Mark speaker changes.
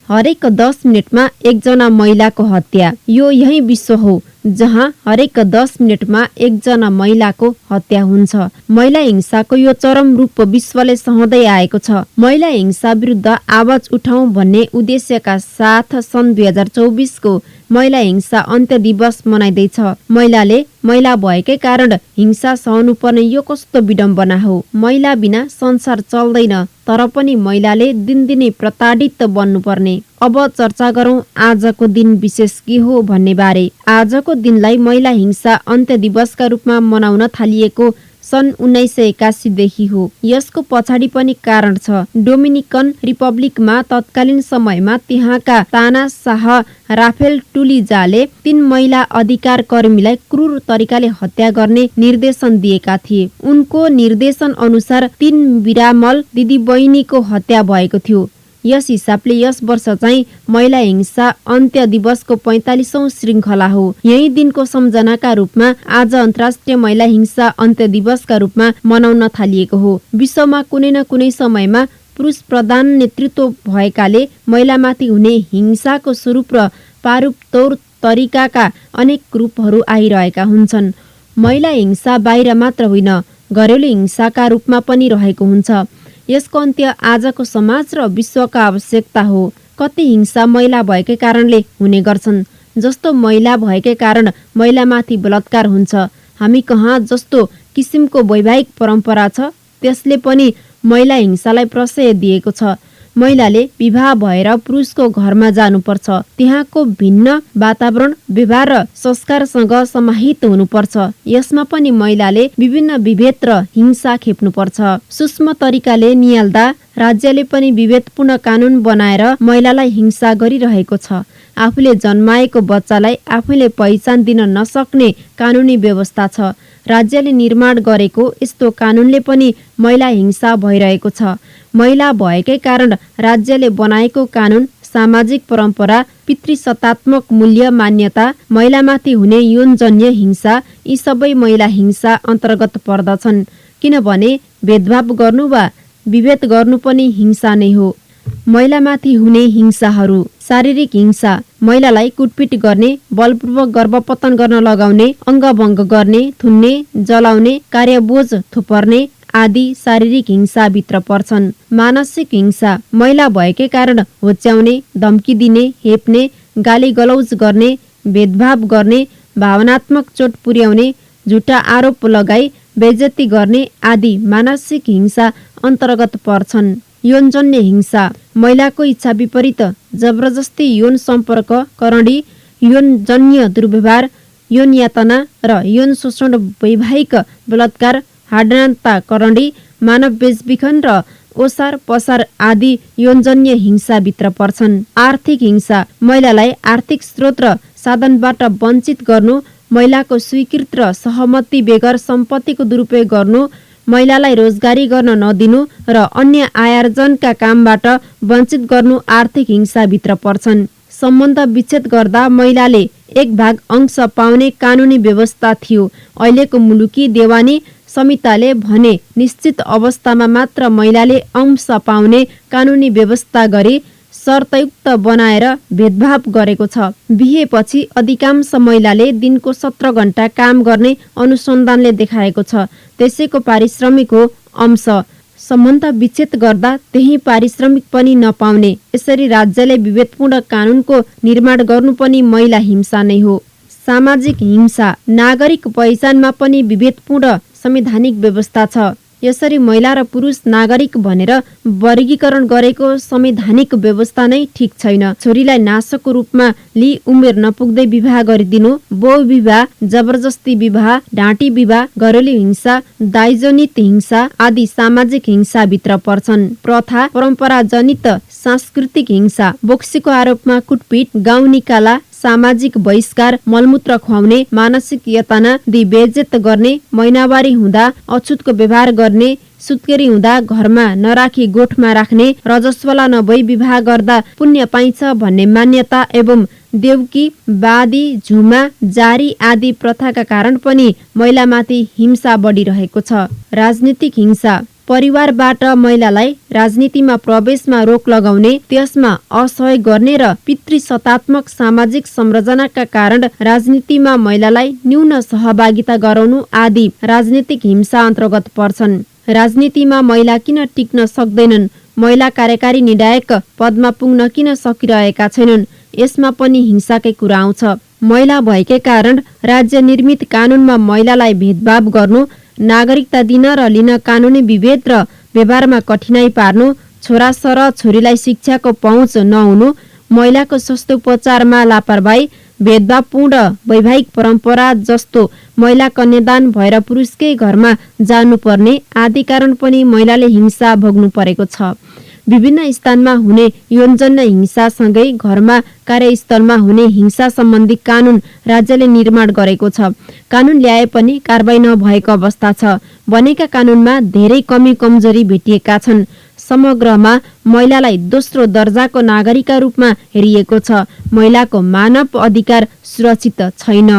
Speaker 1: हरेक 10 मिनेटमा एकजना महिलाको हत्या। यो यही विश्व हो जहाँ हरेक 10 मिनेटमा एकजना महिलाको हत्या हुन्छ। महिला हिंसाको यो चरम रूप विश्वले सहँदै आएको छ। महिला हिंसा विरुद्ध आवाज उठाउँ भन्ने उद्देश्यका साथ सन् 2024 को महिला हिंसा अन्त्य दिवस मनाइँदैछ। महिलाले महिला भएकै कारण हिंसा सहनु पर्ने यो कस्तो विडम्बना हो। महिला बिना संसार चल्दैन, तर पनि महिलाले दिनदिनै प्रताडित बन्नुपर्ने। अब चर्चा गरौँ आजको दिन विशेष के हो भन्ने बारे। आजको दिनलाई महिला हिंसा अन्त्य दिवसका रूपमा मनाउन थालिएको सन् 1981 देखि हो। यसको पछाडि पनि कारण छ। डोमिनिकन रिपब्लिकमा तत्कालीन समयमा त्यहाँका तानाशाह राफेल टुलिजाले 3 महिला अधिकार कर्मीलाई क्रूर तरिकाले हत्या गर्ने निर्देशन दिएका थिए। उनको निर्देशन अनुसार 3 बिरामल दिदीबहिनीको हत्या भएको थियो। यस हिसाबले यस वर्ष चाहिँ महिला हिंसा अन्त्य दिवसको 45औं श्रृङ्खला हो। यही दिनको सम्झनाका रूपमा आज अन्तर्राष्ट्रिय महिला हिंसा अन्त्य दिवसका रूपमा मनाउन थालिएको हो। विश्वमा कुनै न कुनै समयमा पुरुष प्रधान नेतृत्व भएकाले महिलामाथि हुने हिंसाको स्वरूप र प्रारूप तौर तरिकाका अनेक रूपहरू आइरहेका हुन्छन्। महिला हिंसा बाहिर मात्र होइन, घरेलु हिंसाका रूपमा पनि रहेको हुन्छ। यसको अन्त्य आजको समाज र विश्वका आवश्यकता हो। कति हिंसा महिला भएकै कारणले हुने गर्छन्। जस्तो महिला भएकै कारण महिलामाथि बलात्कार हुन्छ। हामी कहाँ जस्तो किसिमको वैवाहिक परम्परा छ त्यसले पनि महिला हिंसालाई प्रश्रय दिएको छ। महिलाले विवाह भएर पुरुषको घरमा जानुपर्छ। त्यहाँको भिन्न वातावरण, व्यवहार र संस्कारसँग समाहित हुनुपर्छ। यसमा पनि महिलाले विभिन्न विभेद र हिंसा खेप्नुपर्छ। सूक्ष्म तरिकाले निहाल्दा राज्यले पनि विभेदपूर्ण कानून बनाएर महिलालाई हिंसा गरिरहेको छ। आफूले जन्माएको बच्चालाई आफैले पहिचान दिन नसक्ने कानुनी व्यवस्था छ। राज्यले निर्माण गरेको यस्तो कानूनले पनि महिला हिंसा भइरहेको छ। महिला भएकै कारण राज्यले बनाएको कानून, सामाजिक परम्परा, पितृसत्तात्मक मूल्य मान्यता, महिलामाथि हुने यौनजन्य हिंसा यी सबै महिला हिंसा अन्तर्गत पर्दछन्। किनभने भेदभाव गर्नु वा विभेद गर्नु पनि हिंसा नै हो। महिलामाथि हुने हिंसाहरू: शारीरिक हिंसा, महिलालाई कुटपिट गर्ने, बलपूर्वक गर्भपतन गर्न लगाउने, अङ्गभङ्ग गर्ने, थुन्ने, जलाउने, कार्यबोझ थुपर्ने आदि शारीरिक हिंसाभित्र पर्छन्। मानसिक हिंसा, महिला भएकै कारण होच्याउने, धम्की दिने, हेप्ने, गाली गलौज गर्ने, भेदभाव गर्ने, भावनात्मक चोट पुर्याउने, झुटा आरोप लगाई बेइज्जती गर्ने आदि मानसिक हिंसा अन्तर्गत पर्छन्। यौनजन्य हिंसा, महिलाको इच्छा विपरीत जबरजस्ती यौन सम्पर्क, करणी, यौनजन्य दुर्व्यवहार, यौन यातना र यौन शोषण, वैवाहिक बलात्कार, हाडनाता, करणी, मानव बेचबिखन र ओसार पसार आदि यौनजन्य हिंसाभित्र पर्छन्। आर्थिक हिंसा, महिलालाई आर्थिक स्रोत र साधनबाट वञ्चित गर्नु, महिलाको स्वीकृत र सहमति बेगर सम्पत्तिको दुरुपयोग गर्नु, महिलालाई रोजगारी गर्न नदिनु र अन्य आयार्जनका कामबाट वञ्चित गर्नु आर्थिक हिंसाभित्र पर्छन्। सम्बन्ध विच्छेद गर्दा महिलाले 1/2 अंश पाउने कानुनी व्यवस्था थियो। अहिलेको मुलुकी देवानी संहिताले भने निश्चित अवस्थामा मात्र महिलाले अंश पाउने कानुनी व्यवस्था गरी शर्तयुक्त बनाएर भेदभाव गरेको छ। बिहेपछि अधिकांश महिलाले दिनको 17 घण्टा काम गर्ने अनुसन्धानले देखाएको छ। त्यसैको पारिश्रमिक हो अंश। सम्बन्ध विच्छेद गर्दा त्यही पारिश्रमिक पनि नपाउने। यसरी राज्यले विभेदपूर्ण कानूनको निर्माण गर्नु पनि महिला हिंसा नै हो। सामाजिक हिंसा, नागरिक पहिचानमा पनि विभेदपूर्ण संवैधानिक व्यवस्था छ। यसरी महिला र पुरुष नागरिक भनेर वर्गीकरण गरेको संवैधानिक व्यवस्था नै ठिक छैन। छोरीलाई नासको रूपमा लिई उमेर नपुग्दै विवाह गरिदिनु, बहुविवाह, जबरजस्ती विवाह, ढाँटी विवाह, घरेलु हिंसा, दाइजनित हिंसा आदि सामाजिक हिंसाभित्र पर्छन्। प्रथा, परम्पराजनित सांस्कृतिक हिंसा, बोक्सीको आरोपमा कुटपिट, गाउँ निकाला, सामाजिक बहिष्कार, मलमूत्र खुवाउने, मानसिक यातना दिई बेइज्जत गर्ने, महिनावारी हुँदा अछुतको व्यवहार गर्ने, सुत्केरी हुँदा घरमा नराखी गोठमा राख्ने, रजस्वला नभई विवाह गर्दा पुण्य पाइन्छ भन्ने मान्यता एवं देउकी, बादी, झुमा, जारी आदि प्रथाका कारण पनि महिलामाथि हिंसा बढिरहेको छ। राजनीतिक हिंसा, परिवारबाट महिलालाई राजनीतिमा प्रवेशमा रोक लगाउने, त्यसमा असहयोग गर्ने र पितृसत्तात्मक सामाजिक संरचनाका कारण राजनीतिमा महिलालाई न्यून सहभागिता गराउनु आदि राजनीतिक हिंसा अन्तर्गत पर्छन्। राजनीतिमा महिला किन टिक्न सक्दैनन्? महिला कार्यकारी निर्णायक पदमा पुग्न किन सकिरहेका छैनन्? यसमा पनि हिंसाकै कुरा आउँछ। महिला भएकै कारण राज्य निर्मित कानूनमा महिलालाई भेदभाव गर्नु, नागरिकता दिन र लिन कानूनी विभेद र व्यवहारमा कठिनाई पार्नु, छोरा र छोरीलाई शिक्षाको पहुँच नहुनु, महिलाको स्वास्थ्योपचारमा लापरवाही, भेदभावपूर्ण वैवाहिक परम्परा जस्तो महिला कन्यादान भएर पुरुषकै घरमा जानुपर्ने आदि कारण पनि महिलाले हिंसा भोग्नु परेको छ। विभिन्न स्थानमा हुने यौनजन्य हिंसासँगै घरमा कार्यस्थलमा हुने हिंसा सम्बन्धी कानून राज्यले निर्माण गरेको छ। कानून ल्याए पनि कारबाही नभएको अवस्था छ। बनेका कानूनमा धेरै कमी कमजोरी भेटिएका छन्। समग्रमा महिलालाई दोस्रो दर्जाको नागरिकका रूपमा हेरिएको छ। महिलाको मानव अधिकार सुरक्षित छैन।